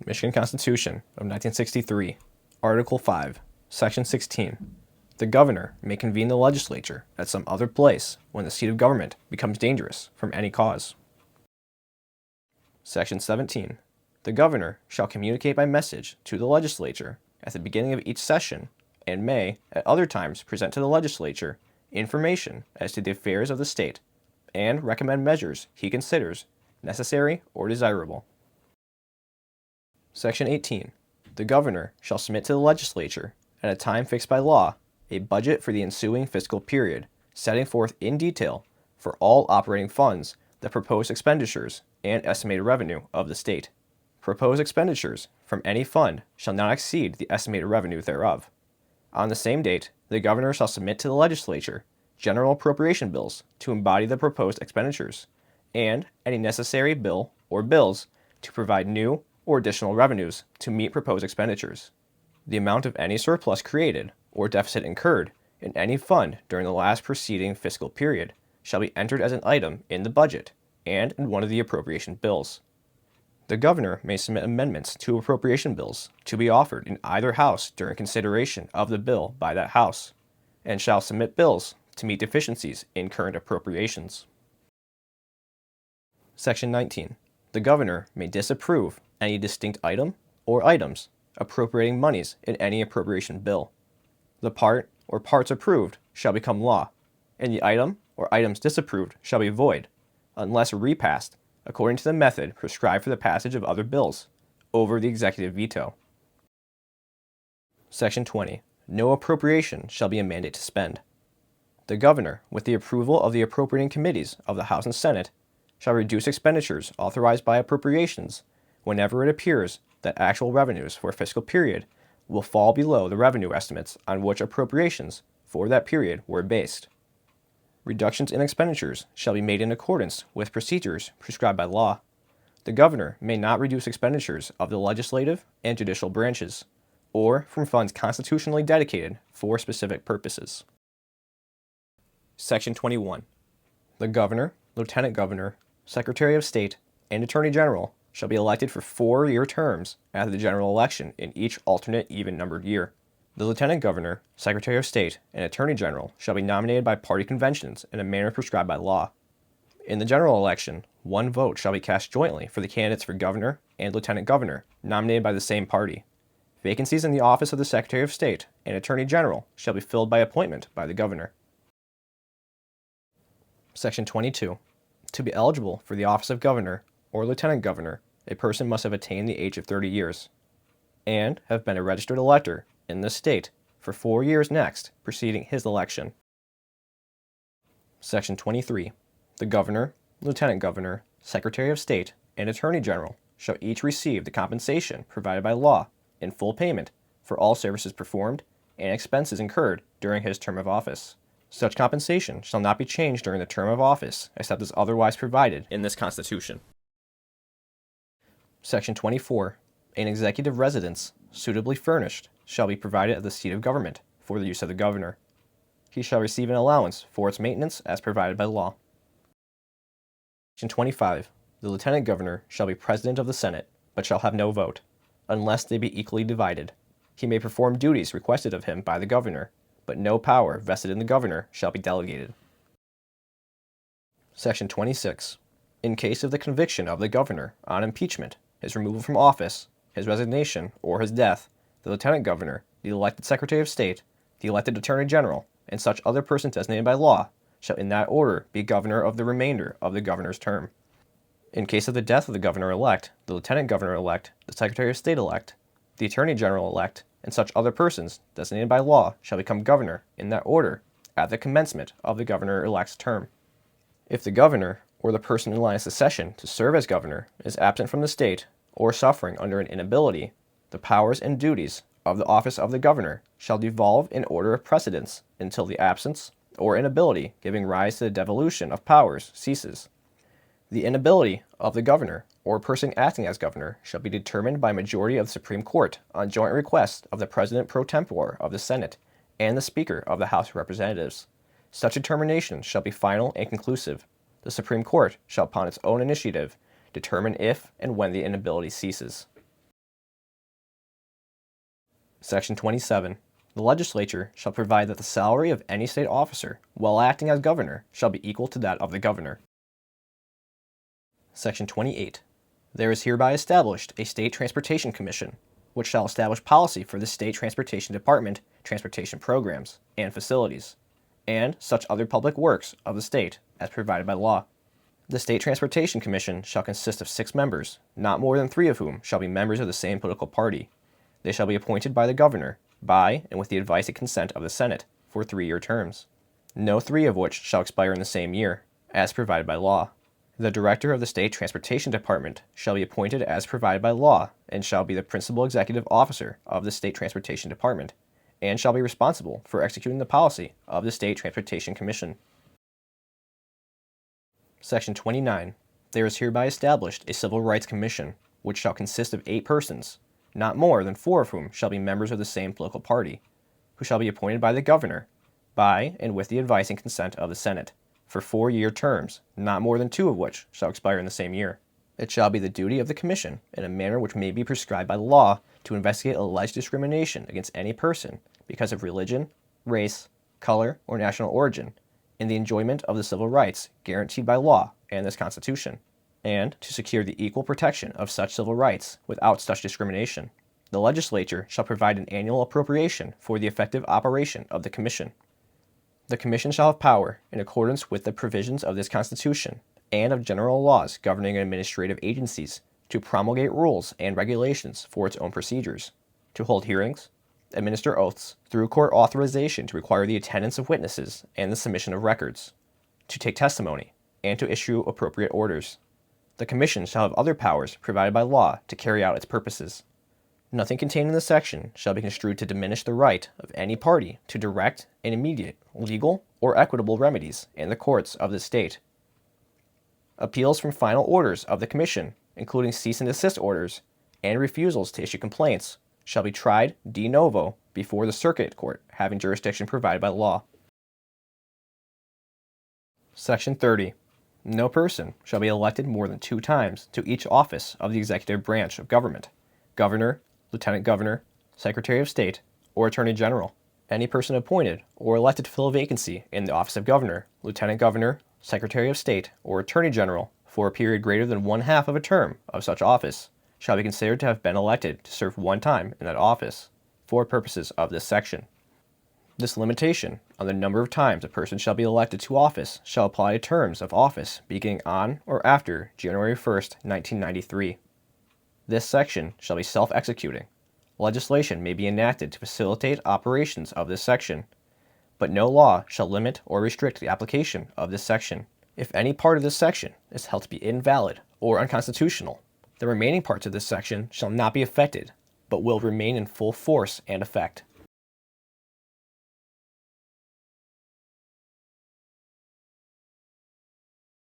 Michigan Constitution of 1963, Article 5, Section 16. The governor may convene the legislature at some other place when the seat of government becomes dangerous from any cause. Section 17. The governor shall communicate by message to the legislature at the beginning of each session and may, at other times, present to the legislature information as to the affairs of the state and recommend measures he considers necessary or desirable. Section 18. The governor shall submit to the legislature, at a time fixed by law, a budget for the ensuing fiscal period, setting forth in detail, for all operating funds, the proposed expenditures and estimated revenue of the state. Proposed expenditures from any fund shall not exceed the estimated revenue thereof. On the same date, the governor shall submit to the legislature general appropriation bills to embody the proposed expenditures, and any necessary bill or bills to provide new or additional revenues to meet proposed expenditures. The amount of any surplus created or deficit incurred in any fund during the last preceding fiscal period shall be entered as an item in the budget and in one of the appropriation bills. The governor may submit amendments to appropriation bills to be offered in either house during consideration of the bill by that house, and shall submit bills to meet deficiencies in current appropriations. Section 19. The governor may disapprove any distinct item or items appropriating monies in any appropriation bill. The part or parts approved shall become law, and the item or items disapproved shall be void, unless repassed according to the method prescribed for the passage of other bills, over the executive veto. Section 20. No appropriation shall be a mandate to spend. The governor, with the approval of the appropriating committees of the House and Senate, shall reduce expenditures authorized by appropriations whenever it appears that actual revenues for a fiscal period will fall below the revenue estimates on which appropriations for that period were based. Reductions in expenditures shall be made in accordance with procedures prescribed by law. The governor may not reduce expenditures of the legislative and judicial branches, or from funds constitutionally dedicated for specific purposes. Section 21. The governor, lieutenant governor, secretary of state, and attorney general shall be elected for 4-year terms after the general election in each alternate even-numbered year. The lieutenant governor, secretary of state, and attorney general shall be nominated by party conventions in a manner prescribed by law. In the general election, 1 vote shall be cast jointly for the candidates for governor and lieutenant governor nominated by the same party. Vacancies in the office of the secretary of state and attorney general shall be filled by appointment by the governor. Section 22. To be eligible for the office of governor or lieutenant governor, a person must have attained the age of 30 years and have been a registered elector in this state for 4 years next preceding his election. Section 23. The governor, lieutenant governor, secretary of state, and attorney general shall each receive the compensation provided by law in full payment for all services performed and expenses incurred during his term of office. Such compensation shall not be changed during the term of office except as otherwise provided in this Constitution. Section 24. An executive residence, suitably furnished, shall be provided at the seat of government for the use of the governor. He shall receive an allowance for its maintenance as provided by law. Section 25. The lieutenant governor shall be president of the Senate, but shall have no vote, unless they be equally divided. He may perform duties requested of him by the governor, but no power vested in the governor shall be delegated. Section 26. In case of the conviction of the governor on impeachment, his removal from office, his resignation, or his death, the lieutenant governor, the elected secretary of state, the elected attorney general, and such other person designated by law shall in that order be governor of the remainder of the governor's term. In case of the death of the governor-elect, the lieutenant governor-elect, the secretary of state-elect, the attorney general-elect, and such other persons designated by law shall become governor in that order at the commencement of the governor-elect's term. If the governor, or the person in line of succession to serve as governor, is absent from the state, or suffering under an inability, the powers and duties of the office of the governor shall devolve in order of precedence until the absence or inability giving rise to the devolution of powers ceases. The inability of the governor or person acting as governor shall be determined by majority of the Supreme Court on joint request of the President pro tempore of the Senate and the Speaker of the House of Representatives. Such determination shall be final and conclusive. The Supreme Court shall upon its own initiative determine if and when the inability ceases. Section 27. The legislature shall provide that the salary of any state officer, while acting as governor, shall be equal to that of the governor. Section 28. There is hereby established a State Transportation Commission, which shall establish policy for the State Transportation Department, transportation programs, and facilities, and such other public works of the state as provided by law. The State Transportation Commission shall consist of 6 members, not more than 3 of whom shall be members of the same political party. They shall be appointed by the governor, by and with the advice and consent of the Senate, for 3-year terms, no 3 of which shall expire in the same year, as provided by law. The director of the State Transportation Department shall be appointed as provided by law and shall be the principal executive officer of the State Transportation Department, and shall be responsible for executing the policy of the State Transportation Commission. Section 29. There is hereby established a Civil Rights Commission, which shall consist of 8 persons, not more than 4 of whom shall be members of the same political party, who shall be appointed by the governor, by and with the advice and consent of the Senate, for 4-year terms, not more than 2 of which shall expire in the same year. It shall be the duty of the Commission, in a manner which may be prescribed by law, to investigate alleged discrimination against any person because of religion, race, color, or national origin, in the enjoyment of the civil rights guaranteed by law and this Constitution, and to secure the equal protection of such civil rights without such discrimination. The legislature shall provide an annual appropriation for the effective operation of the Commission. The Commission shall have power, in accordance with the provisions of this Constitution and of general laws governing administrative agencies, to promulgate rules and regulations for its own procedures, to hold hearings, administer oaths, through court authorization to require the attendance of witnesses and the submission of records, to take testimony, and to issue appropriate orders. The Commission shall have other powers provided by law to carry out its purposes. Nothing contained in this section shall be construed to diminish the right of any party to direct and immediate legal or equitable remedies in the courts of the state. Appeals from final orders of the Commission, including cease and desist orders, and refusals to issue complaints, shall be tried de novo before the circuit court having jurisdiction provided by law. Section 30. No person shall be elected more than 2 times to each office of the executive branch of government: governor, lieutenant governor, secretary of state, or attorney general. Any person appointed or elected to fill a vacancy in the office of governor, lieutenant governor, secretary of state, or attorney general for a period greater than 1/2 of a term of such office shall be considered to have been elected to serve 1 time in that office for purposes of this section. This limitation on the number of times a person shall be elected to office shall apply to terms of office beginning on or after January 1st, 1993. This section shall be self-executing. Legislation may be enacted to facilitate operations of this section, but no law shall limit or restrict the application of this section. If any part of this section is held to be invalid or unconstitutional, the remaining parts of this section shall not be affected, but will remain in full force and effect.